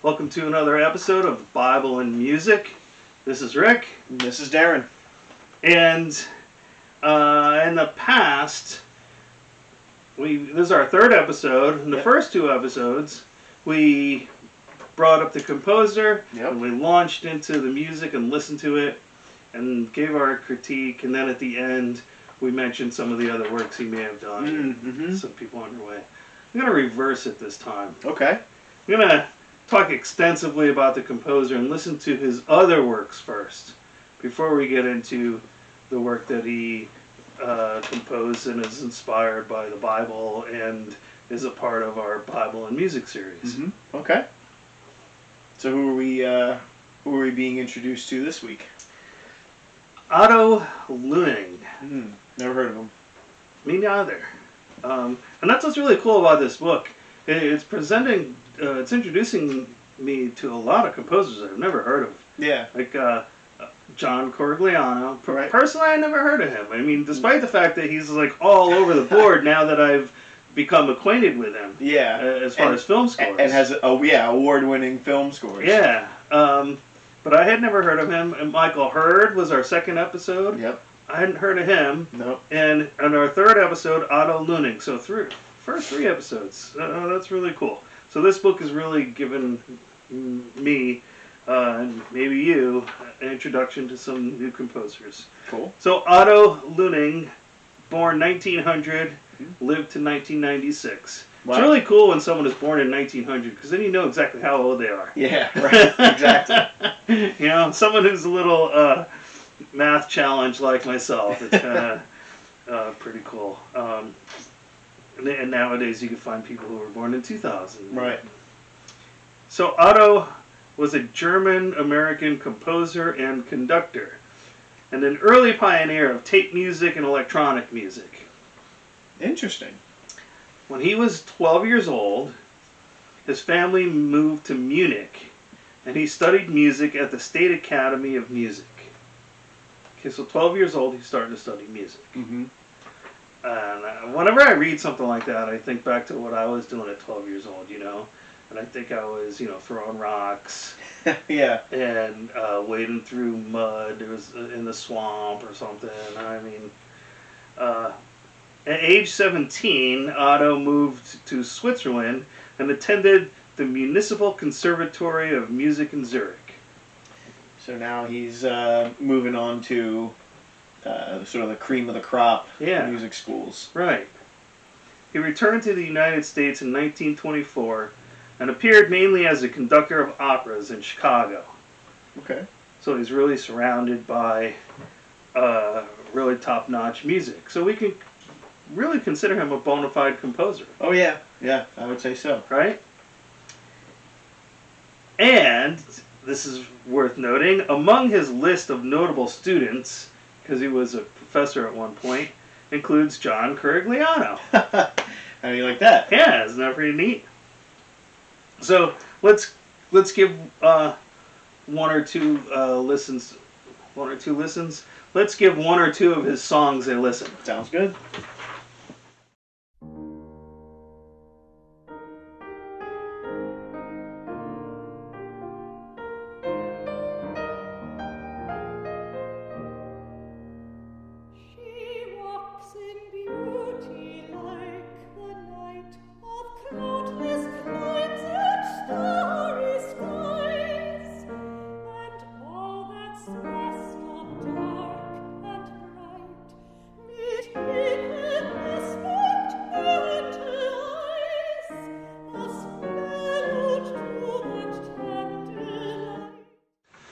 Welcome to another episode of Bible and Music. This is Rick. And this is Darren. And in the past, this is our third episode. In the first two episodes, we brought up the composer, and we launched into the music and listened to it and gave our critique. And then at the end, we mentioned some of the other works he may have done. Some people underway. I'm going to reverse it this time. Okay. I'm going to talk extensively about the composer and listen to his other works first before we get into the work that he composed and is inspired by the Bible and is a part of our Bible and Music series. Okay. So who are we being introduced to this week? Otto Luening. Never heard of him. Me neither. And that's what's really cool about this book. It's presenting, it's introducing me to a lot of composers I've never heard of. Yeah. Like John Corigliano. Right. Personally, I never heard of him. I mean, despite the fact that he's like all over the board now that I've become acquainted with him. Yeah. As far as film scores. And has award-winning film scores. Yeah. But I had never heard of him. And Michael Hurd was our second episode. Yep. I hadn't heard of him. Nope. And on our third episode, Otto Luening. So first three episodes. That's really cool. So this book has really given me, and maybe you, an introduction to some new composers. Cool. So Otto Luening, born 1900, lived to 1996. Wow. It's really cool when someone is born in 1900 because then you know exactly how old they are. Yeah, right. Exactly. You know, someone who's a little math challenged like myself. It's kind of pretty cool. And nowadays you can find people who were born in 2000. Right. So Otto was a German-American composer and conductor, and an early pioneer of tape music and electronic music. Interesting. When he was 12 years old, his family moved to Munich, and he studied music at the State Academy of Music. Okay, so 12 years old, he started to study music. And whenever I read something like that, I think back to what I was doing at 12 years old, you know? And I think I was, throwing rocks. Yeah. And wading through mud. It was in the swamp or something. I mean, at age 17, Otto moved to Switzerland and attended the Municipal Conservatory of Music in Zurich. So now he's moving on to sort of the cream of the crop music schools. Right. He returned to the United States in 1924 and appeared mainly as a conductor of operas in Chicago. Okay. So he's really surrounded by really top-notch music. So we can really consider him a bona fide composer. Oh, yeah. Yeah, I would say so. Right? And, this is worth noting, among his list of notable students, because he was a professor at one point, includes John Corigliano. How do you like that? Yeah, isn't that pretty neat? So let's give one or two listens. Let's give one or two of his songs a listen. Sounds good.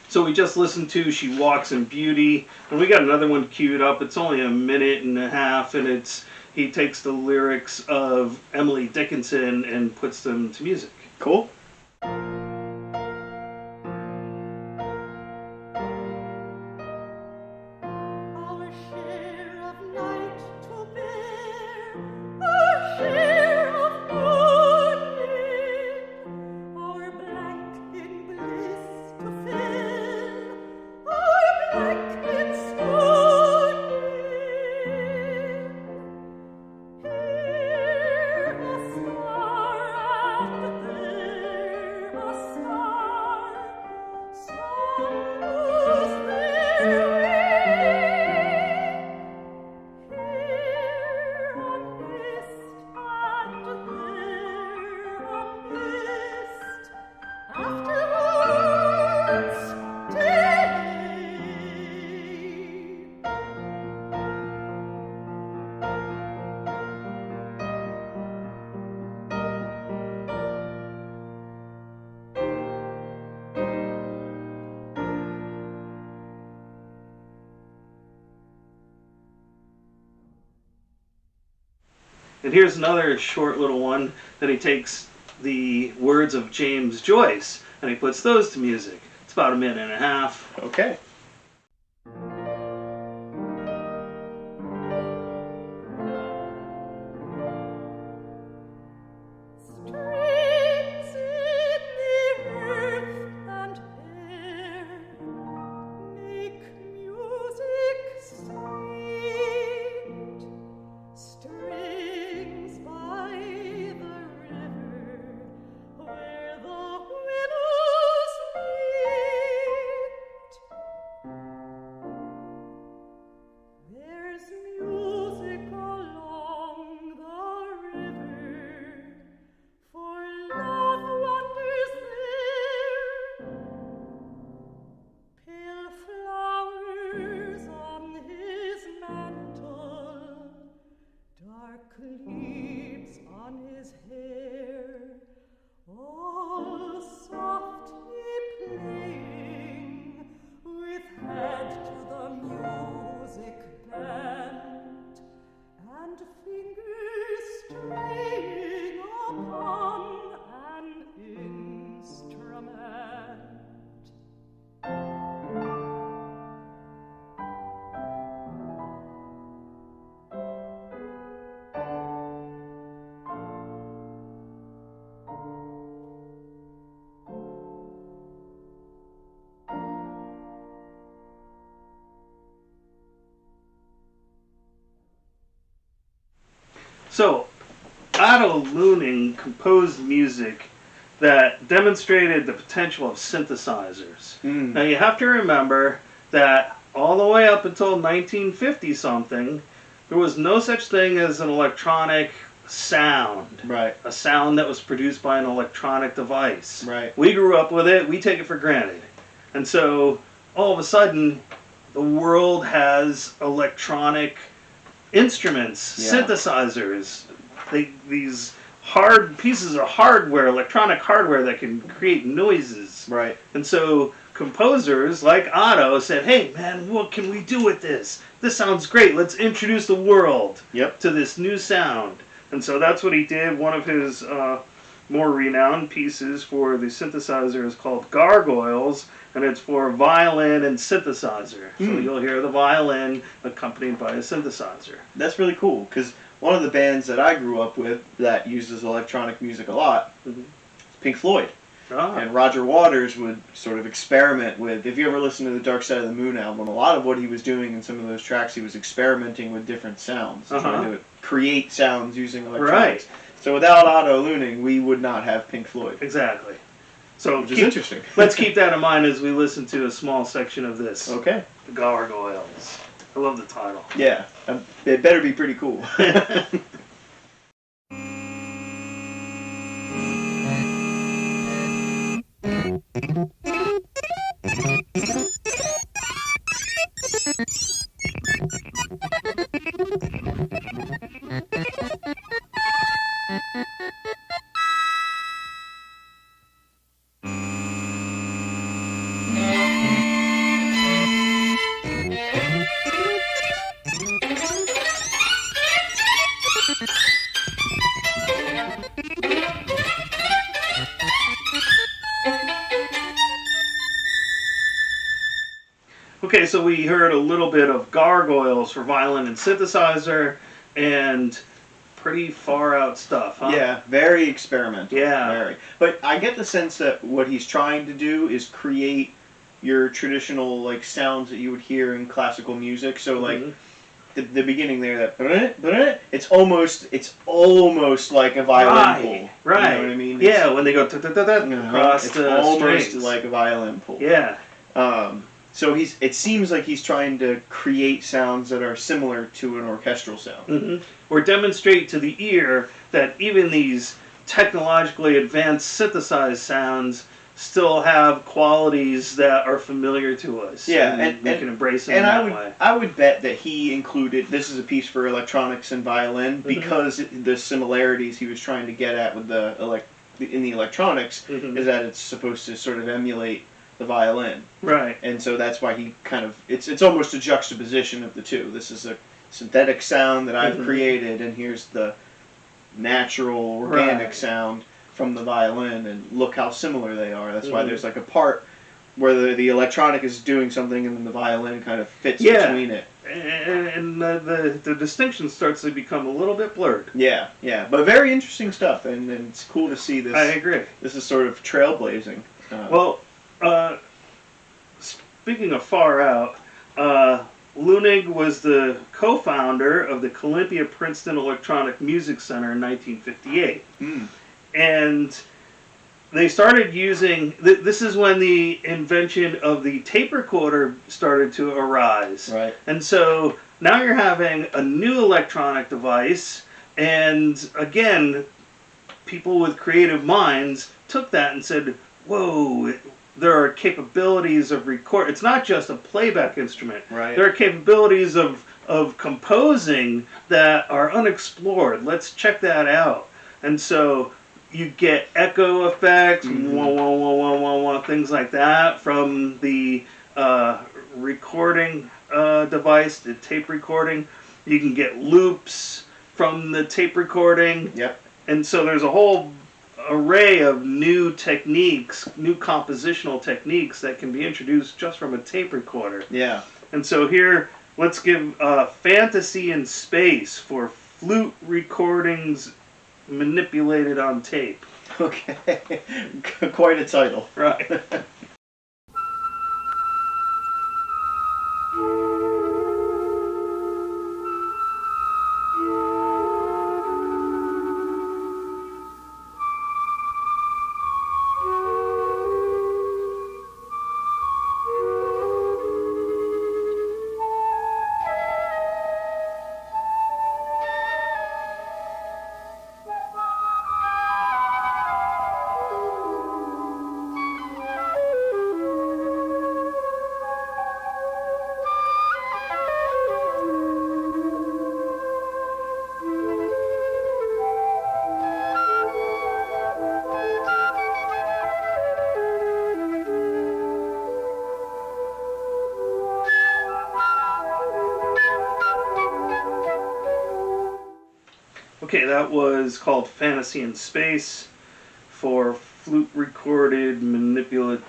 So we just listened to She Walks in Beauty, and we got another one queued up. It's only a minute and a half, and he takes the lyrics of Emily Dickinson and puts them to music. Cool. And here's another short little one that he takes the words of James Joyce and he puts those to music. It's about 1.5 minutes. Okay. So, Otto Luening composed music that demonstrated the potential of synthesizers. Now you have to remember that all the way up until 1950-something, there was no such thing as an electronic sound. Right. A sound that was produced by an electronic device. Right. We grew up with it, we take it for granted. And so, all of a sudden, the world has electronic instruments, synthesizers, these hard pieces of hardware, electronic hardware that can create noises. Right. And so composers like Otto said, hey man, what can we do with this? This sounds great. Let's introduce the world to this new sound. And so that's what he did. One of his more renowned pieces for the synthesizer is called Gargoyles, and it's for violin and synthesizer. So you'll hear the violin accompanied by a synthesizer. That's really cool, because one of the bands that I grew up with that uses electronic music a lot is Pink Floyd. And Roger Waters would sort of experiment with, if you ever listen to the Dark Side of the Moon album, a lot of what he was doing in some of those tracks, he was experimenting with different sounds, trying to create sounds using electronics. Right. So without Otto Luening, we would not have Pink Floyd. Exactly. So which is interesting. Let's keep that in mind as we listen to a small section of this. Okay. The Gargoyles. I love the title. Yeah. It better be pretty cool. Okay, so we heard a little bit of Gargoyles for violin and synthesizer, and pretty far out stuff, huh? Yeah, very experimental. Yeah. Very. But I get the sense that what he's trying to do is create your traditional like sounds that you would hear in classical music. So like the beginning there, that it's almost like a violin pull. Right. You know what I mean? Yeah, when they go across it's the almost strings. like a violin pull. Yeah. So it seems like he's trying to create sounds that are similar to an orchestral sound. Or demonstrate to the ear that even these technologically advanced synthesized sounds still have qualities that are familiar to us. Yeah, and we can embrace them in that way. I would bet that he included, this is a piece for electronics and violin, because the similarities he was trying to get at with in the electronics is that it's supposed to sort of emulate the violin. Right. And so that's why he kind of, it's almost a juxtaposition of the two. This is a synthetic sound that I've created, and here's the natural, organic sound from the violin, and look how similar they are. That's why there's like a part where the electronic is doing something and then the violin kind of fits between it. And the distinction starts to become a little bit blurred. Yeah, but very interesting stuff, and it's cool to see this. I agree. This is sort of trailblazing. Speaking of far out, Luening was the co-founder of the Columbia-Princeton Electronic Music Center in 1958. And they started using... This is when the invention of the tape recorder started to arise. Right. And so now you're having a new electronic device, and again, people with creative minds took that and said, whoa, there are capabilities of record. It's not just a playback instrument. Right. There are capabilities of composing that are unexplored. Let's check that out. And so you get echo effects, wah, wah, wah, wah, wah, wah, things like that from the recording device, the tape recording. You can get loops from the tape recording. Yep. And so there's a whole array of new techniques, new compositional techniques that can be introduced just from a tape recorder. Yeah. And so here, let's give Fantasy in Space for flute recordings manipulated on tape. Okay. Quite a title. Right. Okay, that was called Fantasy in Space for flute recordings manipulated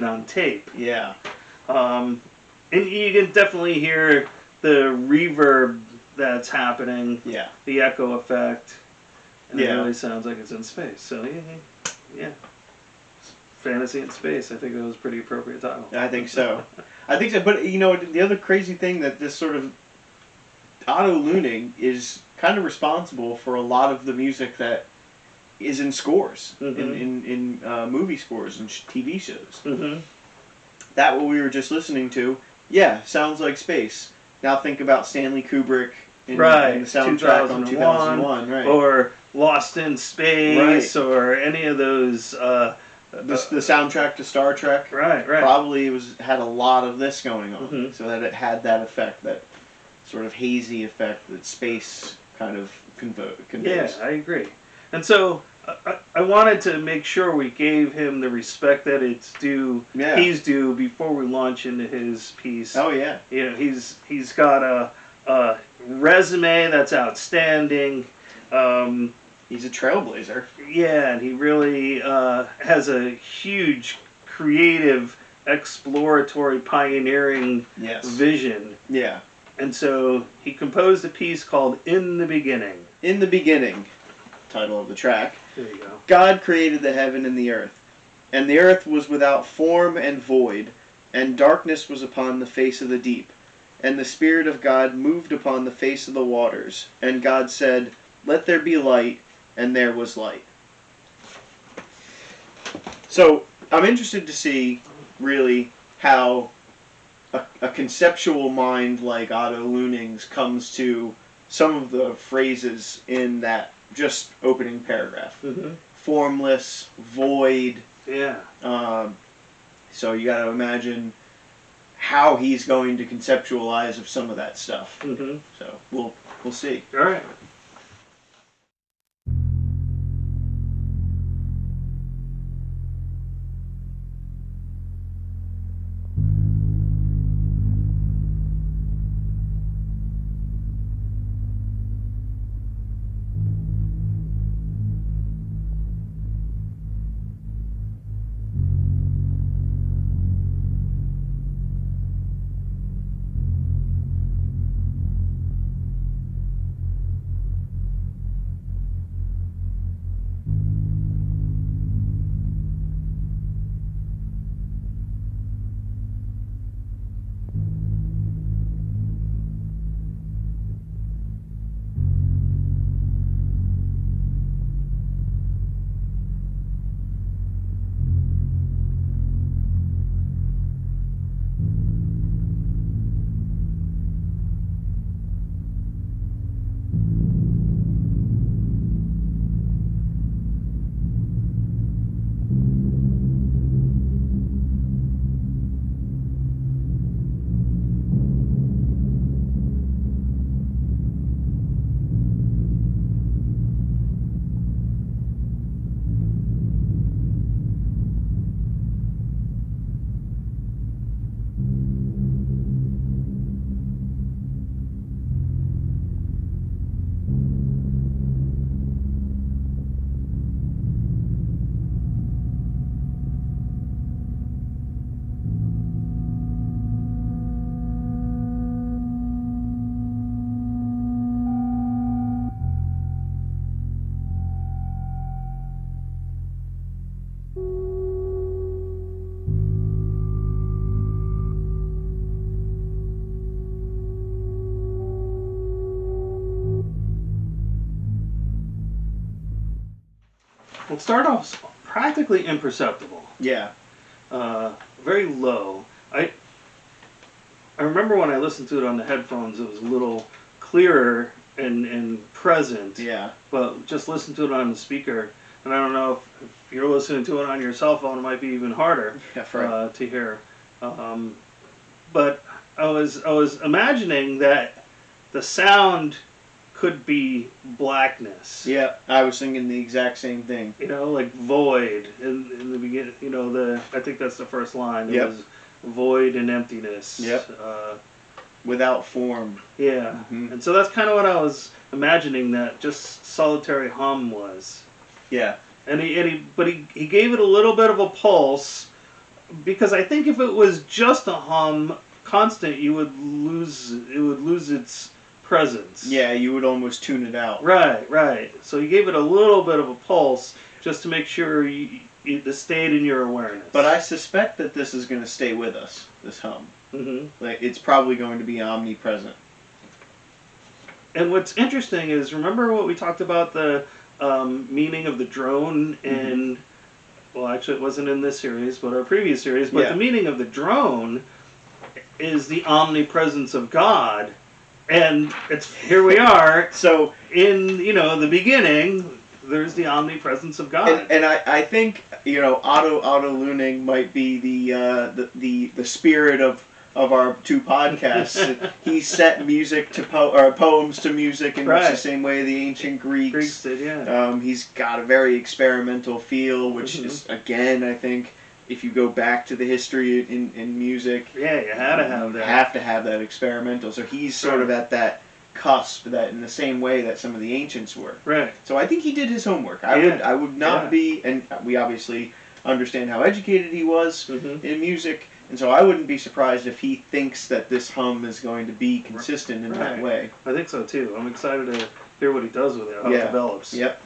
on tape. Yeah. And you can definitely hear the reverb that's happening. Yeah. The echo effect. And it really sounds like it's in space. So, yeah. Fantasy in Space. I think that was a pretty appropriate title. I think so. But, the other crazy thing that this sort of Otto Luening is kind of responsible for a lot of the music that is in scores, in movie scores and TV shows. That what we were just listening to, sounds like space. Now think about Stanley Kubrick in the soundtrack on 2001, right? Or Lost in Space, or any of those. The soundtrack to Star Trek, right, probably had a lot of this going on, so that it had that effect, that sort of hazy effect that space kind of conveys. Yeah, I agree. And so I wanted to make sure we gave him the respect that it's due. Yeah. He's due before we launch into his piece. Oh yeah. He's got a resume that's outstanding. He's a trailblazer. Yeah, and he really has a huge creative, exploratory, pioneering vision. Yeah. And so he composed a piece called In the Beginning. In the Beginning, title of the track. There you go. God created the heaven and the earth was without form and void, and darkness was upon the face of the deep. And the Spirit of God moved upon the face of the waters. And God said, "Let there be light," and there was light. So, I'm interested to see, really, how a conceptual mind like Otto Luening's comes to some of the phrases in that just opening paragraph. Formless, void. Yeah. So you got to imagine how he's going to conceptualize of some of that stuff. So we'll see. All right. Well, start off practically imperceptible. Yeah. Very low. I remember when I listened to it on the headphones, it was a little clearer and present. Yeah. But just listen to it on the speaker, and I don't know if you're listening to it on your cell phone, it might be even harder right. To hear. But I was imagining that the sound could be blackness. Yeah, I was thinking the exact same thing. You know, like void in the beginning. You know, I think that's the first line. It was void and emptiness. Yep. Without form. Yeah. Mm-hmm. And so that's kind of what I was imagining that just solitary hum was. Yeah. And he gave it a little bit of a pulse, because I think if it was just a hum constant, it would lose its presence. Yeah, you would almost tune it out. Right. So he gave it a little bit of a pulse just to make sure it stayed in your awareness. But I suspect that this is going to stay with us, this hum. Mm-hmm. Like, it's probably going to be omnipresent. And what's interesting is, remember what we talked about, the meaning of the drone in, well, actually it wasn't in this series, but our previous series, but the meaning of the drone is the omnipresence of God. And here we are. So in the beginning, there's the omnipresence of God. And I think Otto Luening might be the spirit of our two podcasts. He set music to poems to music in much the same way the ancient Greeks did. Yeah. He's got a very experimental feel, which is, again, I think, if you go back to the history in music, you had to have that. Have to have that experimental. So he's sort of at that cusp, that in the same way that some of the ancients were. Right. So I think he did his homework. I would not be, and we obviously understand how educated he was in music, and so I wouldn't be surprised if he thinks that this hum is going to be consistent in that way. I think so too. I'm excited to hear what he does with it, how it develops. Yep.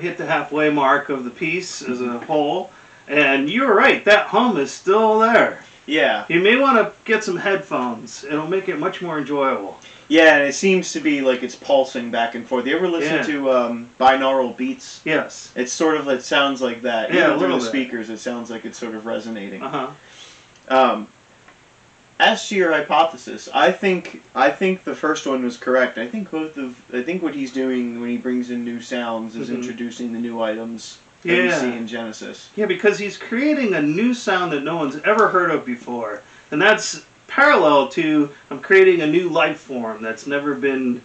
Hit the halfway mark of the piece as a whole, and you're right, that hum is still there. Yeah. You may want to get some headphones. It'll make it much more enjoyable. Yeah, and it seems to be like it's pulsing back and forth. You ever listen to binaural beats? Yes. It sounds like that. Yeah, even through the bit. Speakers, it sounds like it's sort of resonating. Uh-huh. As to your hypothesis, I think the first one was correct. I think what he's doing when he brings in new sounds is introducing the new items that we see in Genesis. Yeah, because he's creating a new sound that no one's ever heard of before, and that's parallel to I'm creating a new life form that's never been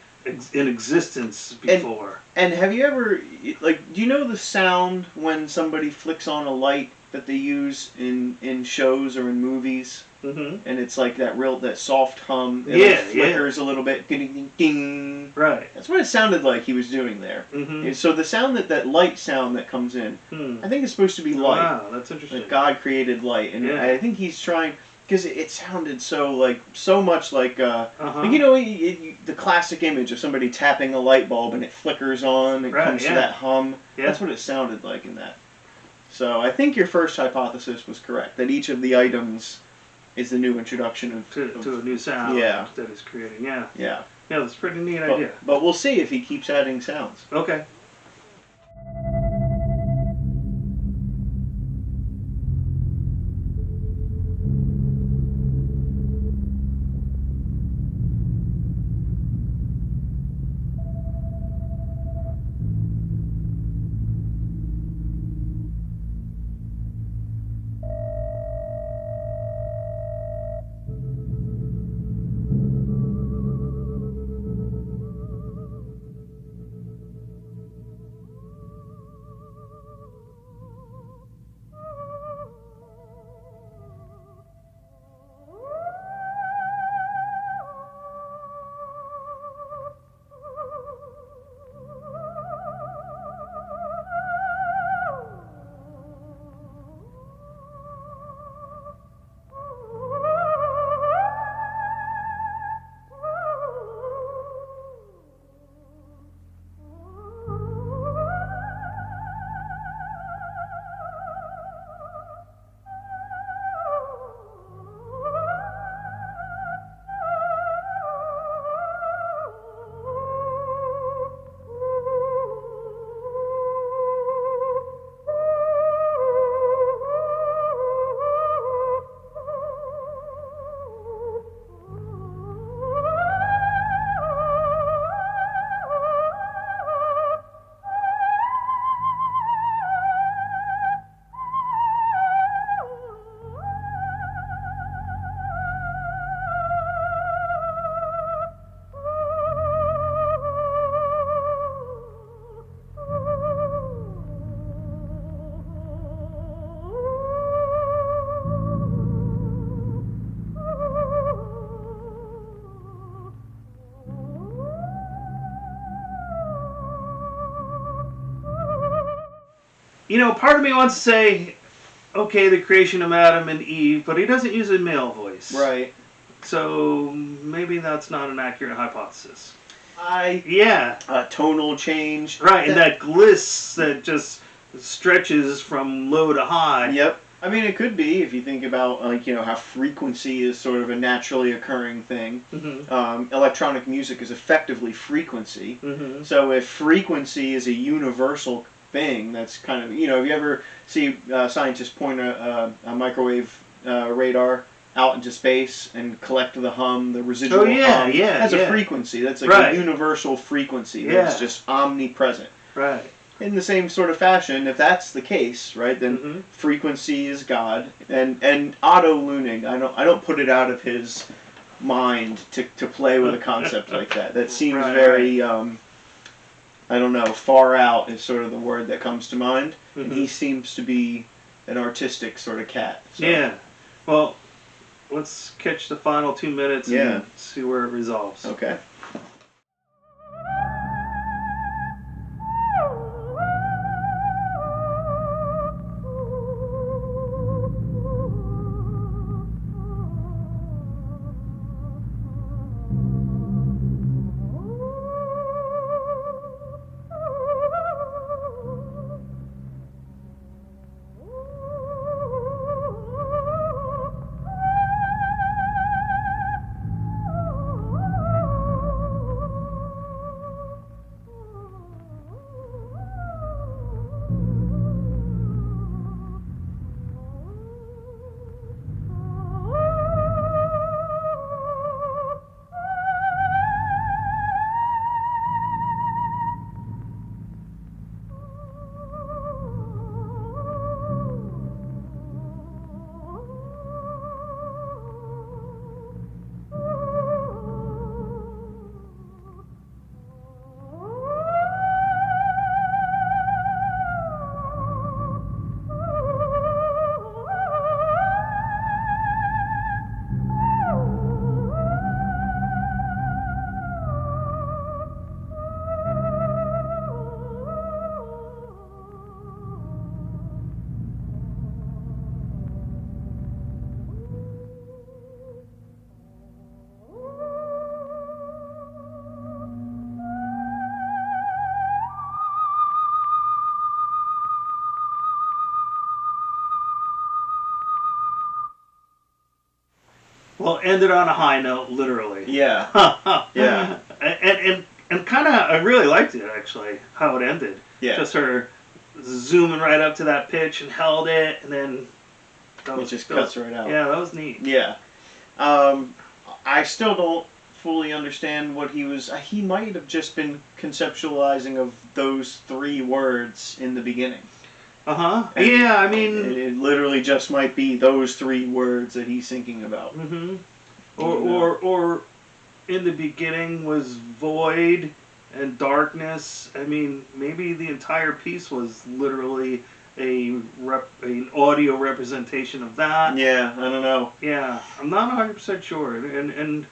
in existence before. And have you ever, like, do you know the sound when somebody flicks on a light that they use in shows or in movies? Mm-hmm. And it's like that soft hum. It flickers a little bit. Ding, ding, ding. Right. That's what it sounded like he was doing there. Mm-hmm. And so the sound that light sound that comes in, I think it's supposed to be light. Wow, that's interesting. Like God created light, and I think he's trying, because it sounded so much like the classic image of somebody tapping a light bulb and it flickers on and comes to that hum. Yeah. That's what it sounded like in that. So I think your first hypothesis was correct, that each of the items is the new introduction to a new sound that he's creating. Yeah, that's a pretty neat idea. But we'll see if he keeps adding sounds. Okay. Part of me wants to say, okay, the creation of Adam and Eve, but he doesn't use a male voice. Right. So maybe that's not an accurate hypothesis. Tonal change. Right, and that gliss that just stretches from low to high. Yep. I mean, it could be, if you think about, how frequency is sort of a naturally occurring thing. Mm-hmm. Electronic music is effectively frequency. Mm-hmm. So if frequency is a universal thing, that's kind of, if you ever see scientists point a microwave radar out into space and collect the hum, the residual hum. That's a frequency. That's like a universal frequency that's just omnipresent. Right. In the same sort of fashion, if that's the case, right, then frequency is God. And Otto Luening, I don't put it out of his mind to play with a concept like that. That seems very far out is sort of the word that comes to mind. Mm-hmm. And he seems to be an artistic sort of cat. So. Yeah. Well, let's catch the final 2 minutes and see where it resolves. Okay. Well, ended on a high note, literally. Yeah. Yeah. And kind of, I really liked it, actually, how it ended. Yeah. Just her zooming right up to that pitch and held it, and then... It just cuts right out. Yeah, that was neat. Yeah. I still don't fully understand what he was... He might have just been conceptualizing of those 3 words in the beginning. Uh-huh. Yeah, I mean... It literally just might be those 3 words that he's thinking about. Mm-hmm. Or in the beginning was void and darkness. I mean, maybe the entire piece was literally an audio representation of that. Yeah, I don't know. Yeah, I'm not 100% sure. And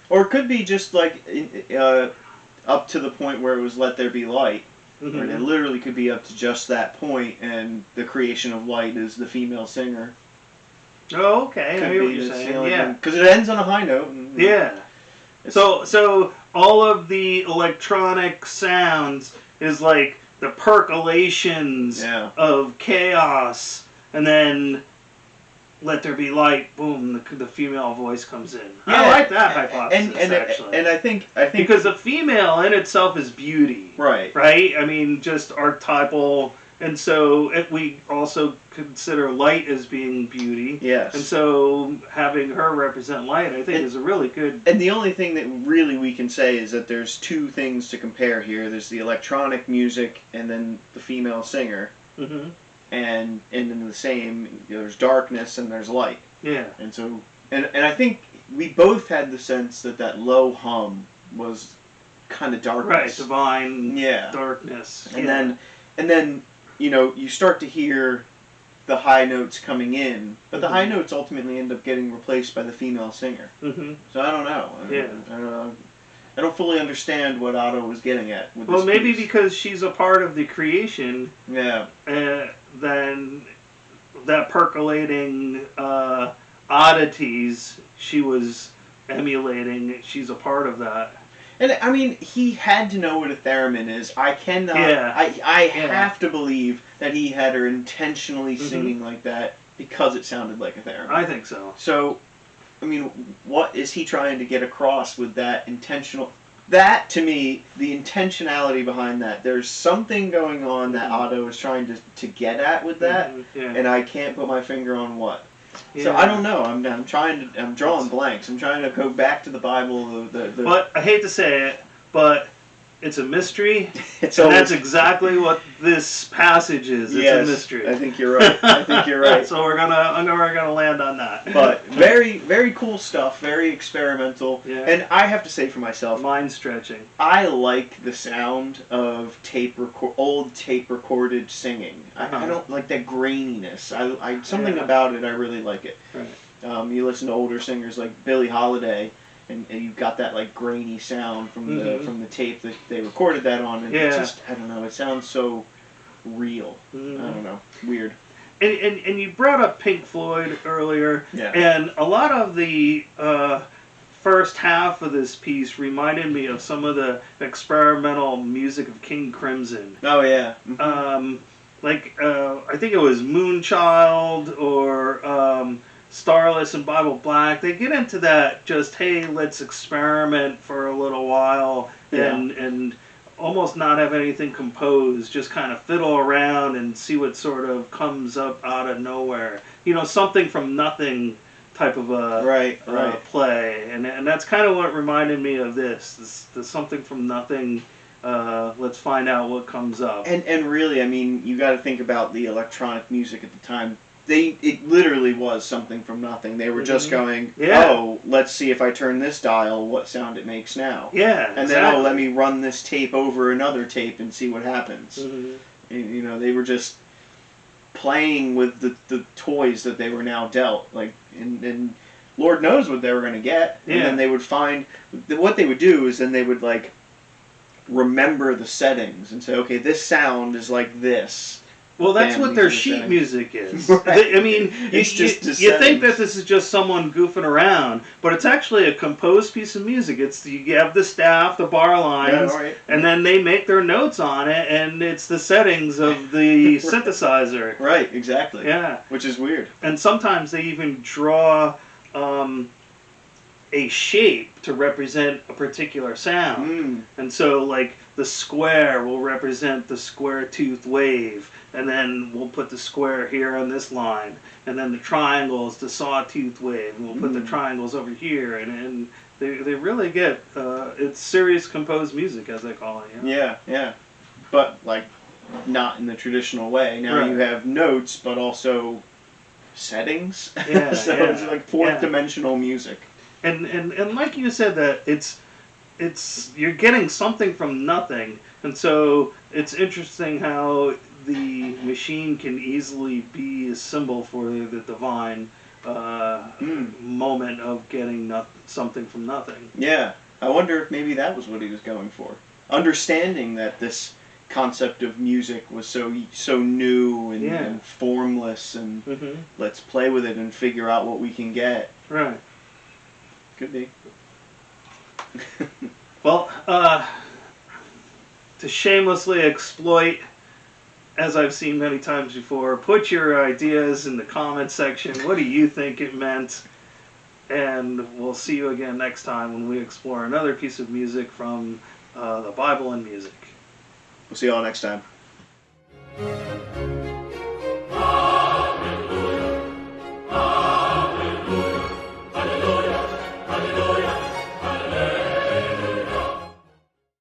or it could be just like up to the point where it was "Let there be light." mm-hmm. Or it literally could be up to just that point, and the creation of light is the female singer. Oh, okay. I hear what you're saying. Yeah, because it ends on a high note. Yeah. So all of the electronic sounds is like the percolations of chaos, and then "Let there be light," boom, the female voice comes in. Yeah, I like that hypothesis, actually. And I think because the female in itself is beauty. Right. Right? I mean, just archetypal. And so we also consider light as being beauty. Yes. And so having her represent light, I think, is a really good... And the only thing that really we can say is that there's 2 things to compare here. There's the electronic music and then the female singer. Mm-hmm. And in the same, there's darkness and there's light. Yeah. And so, and I think we both had the sense that low hum was kind of darkness. Right, divine darkness. And then you start to hear the high notes coming in, but the high notes ultimately end up getting replaced by the female singer. Mm-hmm. So I don't know. I don't fully understand what Otto was getting at with this Well, maybe piece. because she's a part of the creation. Yeah. Then that percolating oddities she was emulating, she's a part of that. And I mean, he had to know what a theremin is. I cannot. Yeah. I have to believe that he had her intentionally singing like that because it sounded like a theremin. I think so. So, I mean, what is he trying to get across with that intentional? That, to me, the intentionality behind that, there's something going on that Otto is trying to get at with that, and I can't put my finger on what. Yeah. So I don't know. I'm drawing blanks. I'm trying to go back to the Bible. But I hate to say it, but it's a mystery. And that's exactly what this passage is. It's a mystery. I think you're right. So we're gonna land on that. But very, very cool stuff. Very experimental. Yeah. And I have to say for myself, mind stretching. I like the sound of old tape recorded singing. I don't like that graininess. Something about it. I really like it. Right. You listen to older singers like Billie Holiday. And you've got that like grainy sound from the tape that they recorded that on, and it just, I don't know, it sounds so real. I don't know, weird. And you brought up Pink Floyd earlier, yeah. And a lot of the first half of this piece reminded me of some of the experimental music of King Crimson. Oh yeah. I think it was Moonchild or Starless and Bible Black. They get into that just, hey, let's experiment for a little while and almost not have anything composed, just kind of fiddle around and see what sort of comes up out of nowhere. Something from nothing type of a play. And that's kind of what reminded me of this something from nothing. Let's find out what comes up. And really, I mean, you got to think about the electronic music at the time. It literally was something from nothing. They were just going, oh, let's see if I turn this dial, what sound it makes now. Yeah, and then, oh, let me run this tape over another tape and see what happens. And, they were just playing with the toys that they were now dealt. And Lord knows what they were going to get. And then they would find, what they would do is then they would, remember the settings and say, okay, this sound is like this. Well, that's what their sheet music is. Right. You think that this is just someone goofing around, but it's actually a composed piece of music. You have the staff, the bar lines, and then they make their notes on it, and it's the settings of the synthesizer. Right, exactly. Yeah. Which is weird. And sometimes they even draw a shape to represent a particular sound. And so, like, the square will represent the square tooth wave, and then we'll put the square here on this line, and then the triangle is the sawtooth wave, and we'll put the triangles over here, and they really get, it's serious composed music, as they call it. You know? Yeah. But, like, not in the traditional way. Now you have notes, but also settings. Yeah, so it's like fourth dimensional music. And like you said, that it's you're getting something from nothing, and so it's interesting how the machine can easily be a symbol for the divine moment of getting something from nothing. Yeah, I wonder if maybe that was what he was going for, understanding that this concept of music was so new and formless, and let's play with it and figure out what we can get. Right. Could be. Well, to shamelessly exploit, as I've seen many times before, put your ideas in the comment section. What do you think it meant? And we'll see you again next time when we explore another piece of music from the Bible and music. We'll see you all next time.